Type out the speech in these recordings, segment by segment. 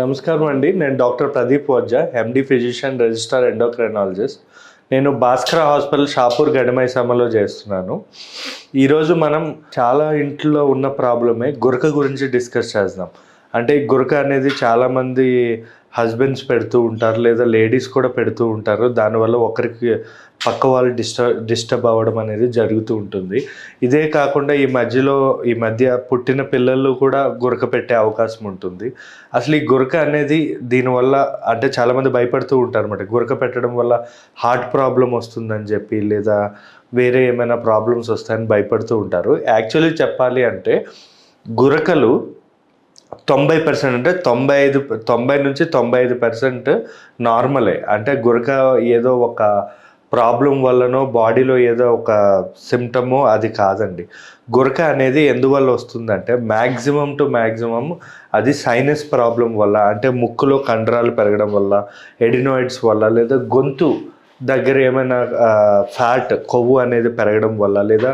నమస్కారం అండి. నేను doctor Pradeep Ojha, MD physician, registrar endocrinologist. నేను భాస్కర హాస్పిటల్ షాపూర్ గడిమైసమ్మలో చేస్తున్నాను. ఈరోజు మనం చాలా ఇంట్లో ఉన్న ప్రాబ్లమే గురక గురించి డిస్కస్ చేద్దాం. అంటే ఈ గురక అనేది చాలామంది హస్బెండ్స్ పెడుతూ ఉంటారు, లేదా లేడీస్ కూడా పెడుతూ ఉంటారు. దానివల్ల ఒకరికి పక్క వాళ్ళు డిస్టర్బ్ అవ్వడం అనేది జరుగుతూ ఉంటుంది. ఇదే కాకుండా ఈ మధ్య పుట్టిన పిల్లలు కూడా గురక పెట్టే అవకాశం ఉంటుంది. అసలు ఈ గురక అనేది దీనివల్ల అంటే చాలామంది భయపడుతూ ఉంటారు అన్నమాట. గురక పెట్టడం వల్ల హార్ట్ ప్రాబ్లం వస్తుందని చెప్పి, లేదా వేరే ఏమైనా ప్రాబ్లమ్స్ వస్తాయని భయపడుతూ ఉంటారు. యాక్చువల్లీ చెప్పాలి అంటే గురకలు 90% అంటే 90 నుంచి 95% నార్మలే. అంటే గురక ఏదో ఒక ప్రాబ్లం వల్లనో బాడీలో ఏదో ఒక సిమ్టమో అది కాదండి. గురక అనేది ఎందువల్ల వస్తుందంటే మ్యాక్సిమం అది సైనస్ ప్రాబ్లం వల్ల, అంటే ముక్కులో కండరాలు పెరగడం వల్ల, ఎడినాయిడ్స్ వల్ల, లేదా గొంతు దగ్గర ఏమైనా ఫ్యాట్ కొవ్వు అనేది పెరగడం వల్ల, లేదా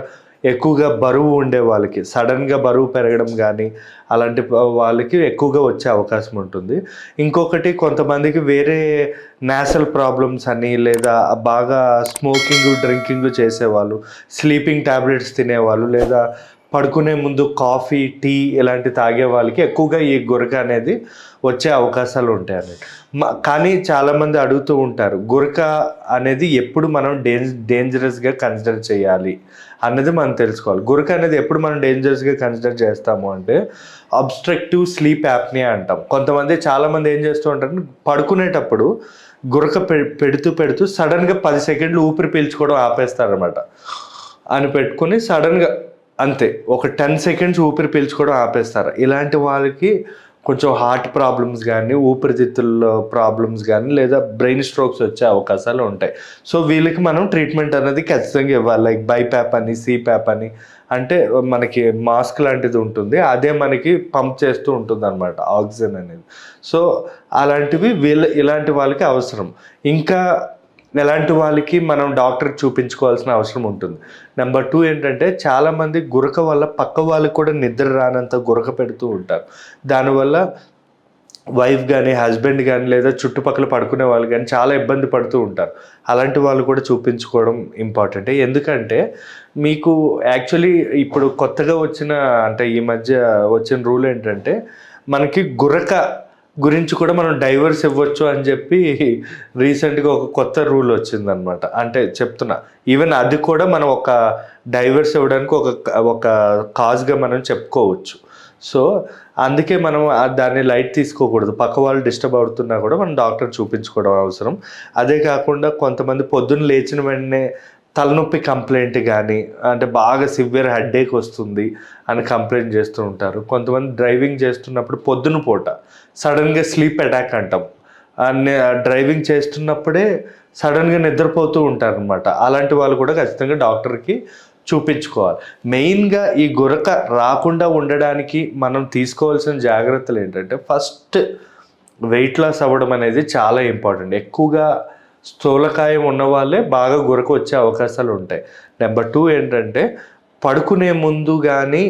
ఎక్కువగా బరువు ఉండే వాళ్ళకి సడన్గా బరువు పెరగడం కానీ అలాంటి వాళ్ళకి ఎక్కువగా వచ్చే అవకాశం ఉంటుంది. ఇంకొకటి కొంతమందికి వేరే నేసల్ ప్రాబ్లమ్స్ అని, లేదా బాగా డ్రింకింగ్ చేసేవాళ్ళు, స్లీపింగ్ ట్యాబ్లెట్స్ తినేవాళ్ళు, లేదా పడుకునే ముందు కాఫీ, టీ ఇలాంటి తాగే వాళ్ళకి ఎక్కువగా ఈ గురక అనేది వచ్చే అవకాశాలు ఉంటాయండి. కానీ చాలామంది అడుగుతూ ఉంటారు, గురక అనేది ఎప్పుడు మనం డేంజరస్గా కన్సిడర్ చేయాలి అన్నది మనం తెలుసుకోవాలి. గురక అనేది ఎప్పుడు మనం డేంజరస్గా కన్సిడర్ చేస్తాము అంటే అబ్స్ట్రక్టివ్ స్లీప్ యాప్నియా అంటాం. చాలామంది ఏం చేస్తూ ఉంటారు, పడుకునేటప్పుడు గురక పెడుతూ సడన్గా 10 సెకండ్లు ఊపిరి పీల్చుకోవడం ఆపేస్తారనమాట. అని పెట్టుకుని సడన్గా అంతే ఒక 10 సెకండ్స్ ఊపిరి పీల్చుకోవడం ఆపేస్తారు. ఇలాంటి వాళ్ళకి కొంచెం హార్ట్ ప్రాబ్లమ్స్ కానీ, ఊపిరితిత్తుల్లో ప్రాబ్లమ్స్ కానీ, లేదా బ్రెయిన్ స్ట్రోక్స్ వచ్చే అవకాశాలు ఉంటాయి. సో వీళ్ళకి మనం ట్రీట్మెంట్ అనేది ఖచ్చితంగా ఇవ్వాలి. లైక్ బైప్యాప్ అని, సిప్యాప్ అని, అంటే మనకి మాస్క్ లాంటిది ఉంటుంది, అదే మనకి పంప్ చేస్తూ ఉంటుంది అనమాట ఆక్సిజన్ అనేది. సో అలాంటివి ఇలాంటి వాళ్ళకి అవసరం. ఇంకా ఎలాంటి వాళ్ళకి మనం డాక్టర్కి చూపించుకోవాల్సిన అవసరం ఉంటుంది. నెంబర్ 2 ఏంటంటే చాలామంది గురక వల్ల పక్క వాళ్ళకి కూడా నిద్ర రానంత గురక పెడుతూ ఉంటారు. దానివల్ల వైఫ్ కానీ, హస్బెండ్ కానీ, లేదా చుట్టుపక్కల పడుకునే వాళ్ళు కానీ చాలా ఇబ్బంది పడుతూ ఉంటారు. అలాంటి వాళ్ళు కూడా చూపించుకోవడం ఇంపార్టెంటే. ఎందుకంటే మీకు యాక్చువల్లీ ఇప్పుడు కొత్తగా అంటే ఈ మధ్య వచ్చిన రూల్ ఏంటంటే మనకి గురక గురించి కూడా మనం డైవర్స్ ఇవ్వచ్చు అని చెప్పి రీసెంట్గా ఒక కొత్త రూల్ వచ్చిందనమాట. అంటే చెప్తున్నా, ఈవెన్ అది కూడా మనం ఒక డైవర్స్ ఇవ్వడానికి ఒక కాజ్గా మనం చెప్పుకోవచ్చు. సో అందుకే మనం దాన్ని లైట్ తీసుకోకూడదు. పక్క వాళ్ళు డిస్టర్బ్ అవుతున్నా కూడా మనం డాక్టర్ చూపించుకోవడం అవసరం. అదే కాకుండా కొంతమంది పొద్దున్న లేచిన వెంటనే తలనొప్పి కంప్లైంట్ కానీ, అంటే బాగా సివియర్ హెడేక్ వస్తుంది అని కంప్లైంట్ చేస్తూ ఉంటారు. కొంతమంది డ్రైవింగ్ చేస్తున్నప్పుడు పొద్దున పూట సడన్గా స్లీప్ అటాక్ అంటాం, డ్రైవింగ్ చేస్తున్నప్పుడే సడన్గా నిద్రపోతూ ఉంటారు అనమాట. అలాంటి వాళ్ళు కూడా ఖచ్చితంగా డాక్టర్కి చూపించుకోవాలి. మెయిన్గా ఈ గురక రాకుండా ఉండడానికి మనం తీసుకోవాల్సిన జాగ్రత్తలు ఏంటంటే, ఫస్ట్ వెయిట్ లాస్ అవ్వడం అనేది చాలా ఇంపార్టెంట్. ఎక్కువగా స్థూలకాయం ఉన్న వాళ్ళే బాగా గురక వచ్చే అవకాశాలు ఉంటాయి. నెంబర్ 2 ఏంటంటే పడుకునే ముందు కానీ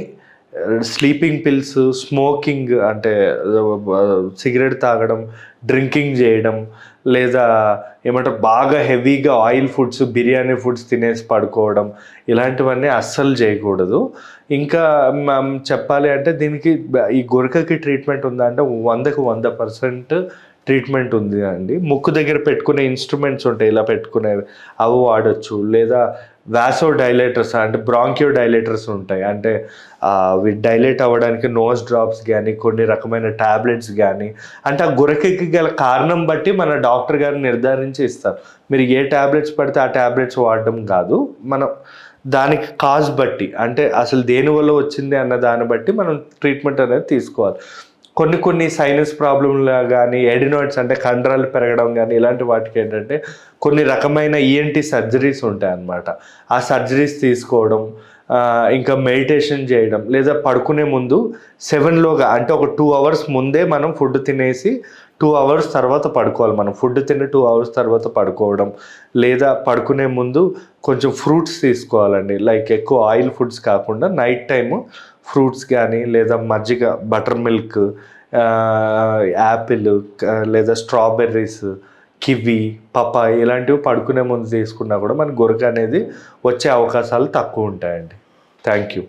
స్లీపింగ్ పిల్స్, స్మోకింగ్ అంటే సిగరెట్ తాగడం, డ్రింకింగ్ చేయడం, లేదా ఏమంటారు బాగా హెవీగా ఆయిల్ ఫుడ్స్, బిర్యానీ ఫుడ్స్ తినేసి పడుకోవడం, ఇలాంటివన్నీ అస్సలు చేయకూడదు. ఇంకా చెప్పాలి అంటే దీనికి ఈ గురకకి ట్రీట్మెంట్ ఉందా అంటే 100కి 100% ట్రీట్మెంట్ ఉంది అండి. ముక్కు దగ్గర పెట్టుకునే ఇన్స్ట్రుమెంట్స్ ఉంటాయి, ఇలా పెట్టుకునేవి, అవి వాడచ్చు. లేదా వాసో డైలేటర్స్ అంటే బ్రాంకియో డైలేటర్స్ ఉంటాయి, అంటే అవి డైలేట్ అవ్వడానికి నోస్ డ్రాప్స్ కానీ, కొన్ని రకమైన ట్యాబ్లెట్స్ కానీ, అంటే ఆ గురకకి గల కారణం బట్టి మన డాక్టర్ గారు నిర్ధారించి ఇస్తారు. మీరు ఏ ట్యాబ్లెట్స్ పడితే ఆ ట్యాబ్లెట్స్ వాడడం కాదు, మనం దానికి కాజ్ బట్టి, అంటే అసలు దేనివల్ల వచ్చింది అన్న దాన్ని బట్టి మనం ట్రీట్మెంట్ అనేది తీసుకోవాలి. కొన్ని సైనస్ ప్రాబ్లంలు కానీ, ఎడినాయిడ్స్ అంటే కండరాలు పెరగడం కానీ, ఇలాంటి వాటికి ఏంటంటే కొన్ని రకమైన ఈఎన్టీ సర్జరీస్ ఉంటాయన్నమాట. ఆ సర్జరీస్ తీసుకోవడం, ఇంకా మెడిటేషన్ చేయడం, లేదా పడుకునే ముందు 7లోగా అంటే ఒక 2 అవర్స్ ముందే మనం ఫుడ్ తినేసి 2 అవర్స్ తర్వాత పడుకోవాలి. మనం ఫుడ్ తిని 2 అవర్స్ తర్వాత పడుకోవడం, లేదా పడుకునే ముందు కొంచెం ఫ్రూట్స్ తీసుకోవాలండి. లైక్ ఎక్కువ ఆయిల్ ఫుడ్స్ కాకుండా నైట్ టైము ఫ్రూట్స్ కానీ, లేదా మజ్జిగ, బటర్ మిల్క్, యాపిల్ లేదా స్ట్రాబెర్రీస్, కివి, పపాయ ఇలాంటివి పడుకునే ముందు తీసుకున్నా కూడా మనకి గురక అనేది వచ్చే అవకాశాలు తక్కువ ఉంటాయండి. Thank you.